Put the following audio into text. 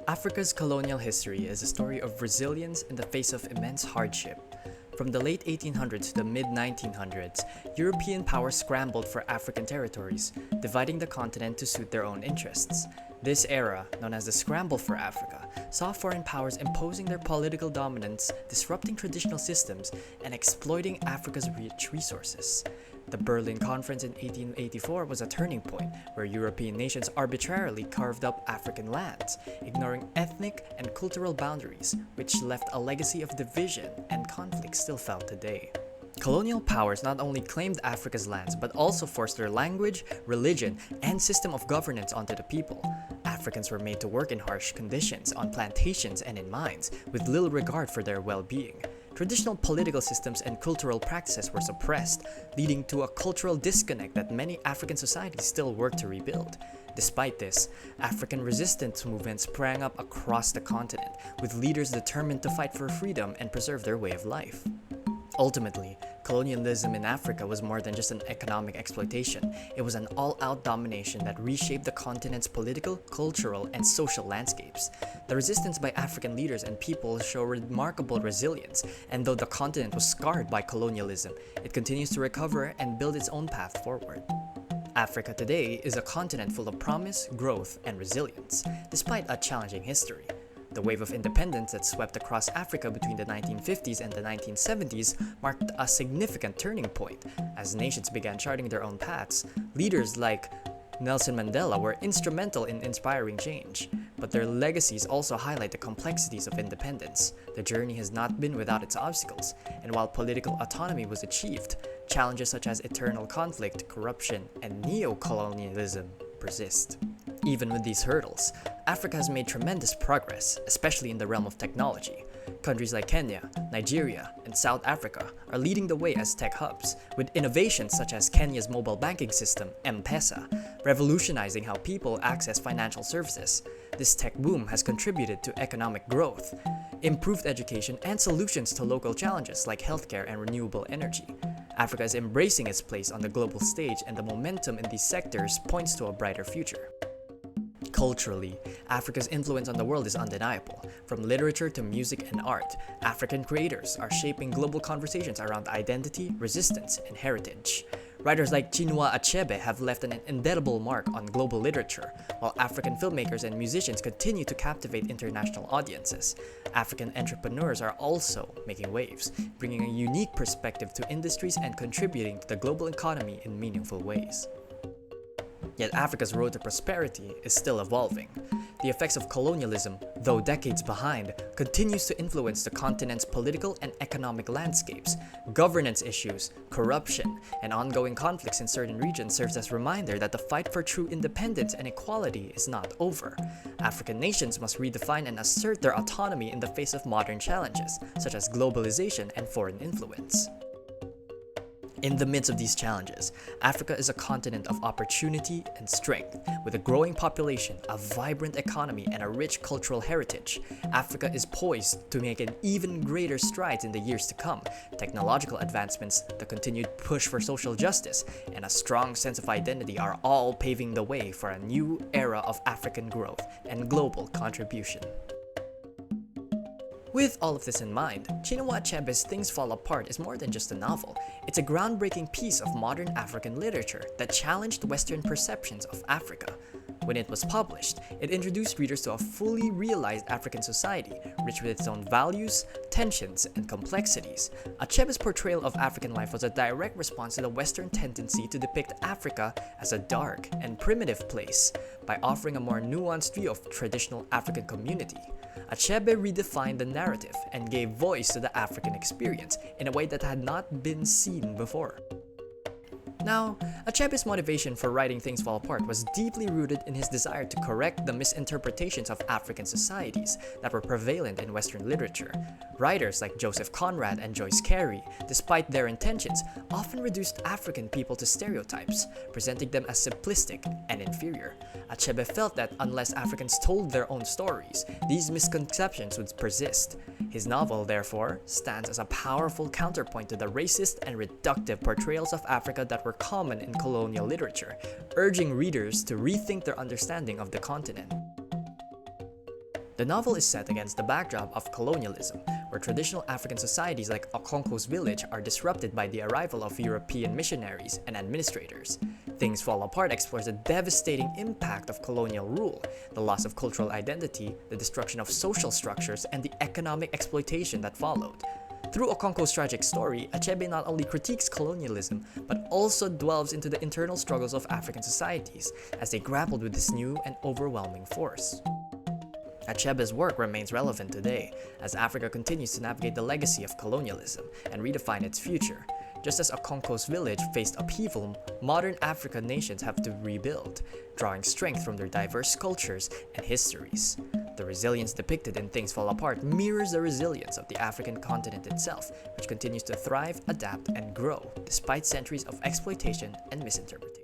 Africa's colonial history is a story of resilience in the face of immense hardship. From the late 1800s to the mid-1900s, European powers scrambled for African territories, dividing the continent to suit their own interests. This era, known as the Scramble for Africa, saw foreign powers imposing their political dominance, disrupting traditional systems, and exploiting Africa's rich resources. The Berlin Conference in 1884 was a turning point where European nations arbitrarily carved up African lands, ignoring ethnic and cultural boundaries, which left a legacy of division and conflict still felt today. Colonial powers not only claimed Africa's lands but also forced their language, religion, and system of governance onto the people. Africans were made to work in harsh conditions on plantations and in mines, with little regard for their well-being. Traditional political systems and cultural practices were suppressed, leading to a cultural disconnect that many African societies still work to rebuild. Despite this, African resistance movements sprang up across the continent, with leaders determined to fight for freedom and preserve their way of life. Ultimately, colonialism in Africa was more than just an economic exploitation. It was an all-out domination that reshaped the continent's political, cultural, and social landscapes. The resistance by African leaders and people show remarkable resilience, and though the continent was scarred by colonialism, it continues to recover and build its own path forward. Africa today is a continent full of promise, growth, and resilience, despite a challenging history. The wave of independence that swept across Africa between the 1950s and the 1970s marked a significant turning point. As nations began charting their own paths, leaders like Nelson Mandela were instrumental in inspiring change, but their legacies also highlight the complexities of independence. The journey has not been without its obstacles, and while political autonomy was achieved, challenges such as eternal conflict, corruption, and neo-colonialism persist. Even with these hurdles, Africa has made tremendous progress, especially in the realm of technology. Countries like Kenya, Nigeria, and South Africa are leading the way as tech hubs, with innovations such as Kenya's mobile banking system, M-Pesa, revolutionizing how people access financial services. This tech boom has contributed to economic growth, improved education, and solutions to local challenges like healthcare and renewable energy. Africa is embracing its place on the global stage, and the momentum in these sectors points to a brighter future. Culturally, Africa's influence on the world is undeniable. From literature to music and art, African creators are shaping global conversations around identity, resistance, and heritage. Writers like Chinua Achebe have left an indelible mark on global literature, while African filmmakers and musicians continue to captivate international audiences. African entrepreneurs are also making waves, bringing a unique perspective to industries and contributing to the global economy in meaningful ways. Yet Africa's road to prosperity is still evolving. The effects of colonialism, though decades behind, continues to influence the continent's political and economic landscapes. Governance issues, corruption, and ongoing conflicts in certain regions serves as a reminder that the fight for true independence and equality is not over. African nations must redefine and assert their autonomy in the face of modern challenges, such as globalization and foreign influence. In the midst of these challenges, Africa is a continent of opportunity and strength. With a growing population, a vibrant economy, and a rich cultural heritage, Africa is poised to make an even greater strides in the years to come. Technological advancements, the continued push for social justice, and a strong sense of identity are all paving the way for a new era of African growth and global contribution. With all of this in mind, Chinua Achebe's Things Fall Apart is more than just a novel. It's a groundbreaking piece of modern African literature that challenged Western perceptions of Africa. When it was published, it introduced readers to a fully realized African society, rich with its own values, tensions, and complexities. Achebe's portrayal of African life was a direct response to the Western tendency to depict Africa as a dark and primitive place, by offering a more nuanced view of traditional African community. Achebe redefined the narrative and gave voice to the African experience in a way that had not been seen before. Now, Achebe's motivation for writing Things Fall Apart was deeply rooted in his desire to correct the misinterpretations of African societies that were prevalent in Western literature. Writers like Joseph Conrad and Joyce Carey, despite their intentions, often reduced African people to stereotypes, presenting them as simplistic and inferior. Achebe felt that unless Africans told their own stories, these misconceptions would persist. His novel, therefore, stands as a powerful counterpoint to the racist and reductive portrayals of Africa that were were common in colonial literature, urging readers to rethink their understanding of the continent. The novel is set against the backdrop of colonialism, where traditional African societies like Okonkwo's village are disrupted by the arrival of European missionaries and administrators. Things Fall Apart explores the devastating impact of colonial rule, the loss of cultural identity, the destruction of social structures, and the economic exploitation that followed. Through Okonkwo's tragic story, Achebe not only critiques colonialism, but also delves into the internal struggles of African societies as they grappled with this new and overwhelming force. Achebe's work remains relevant today, as Africa continues to navigate the legacy of colonialism and redefine its future. Just as Okonkwo's village faced upheaval, modern African nations have to rebuild, drawing strength from their diverse cultures and histories. The resilience depicted in Things Fall Apart mirrors the resilience of the African continent itself, which continues to thrive, adapt, and grow despite centuries of exploitation and misinterpretation.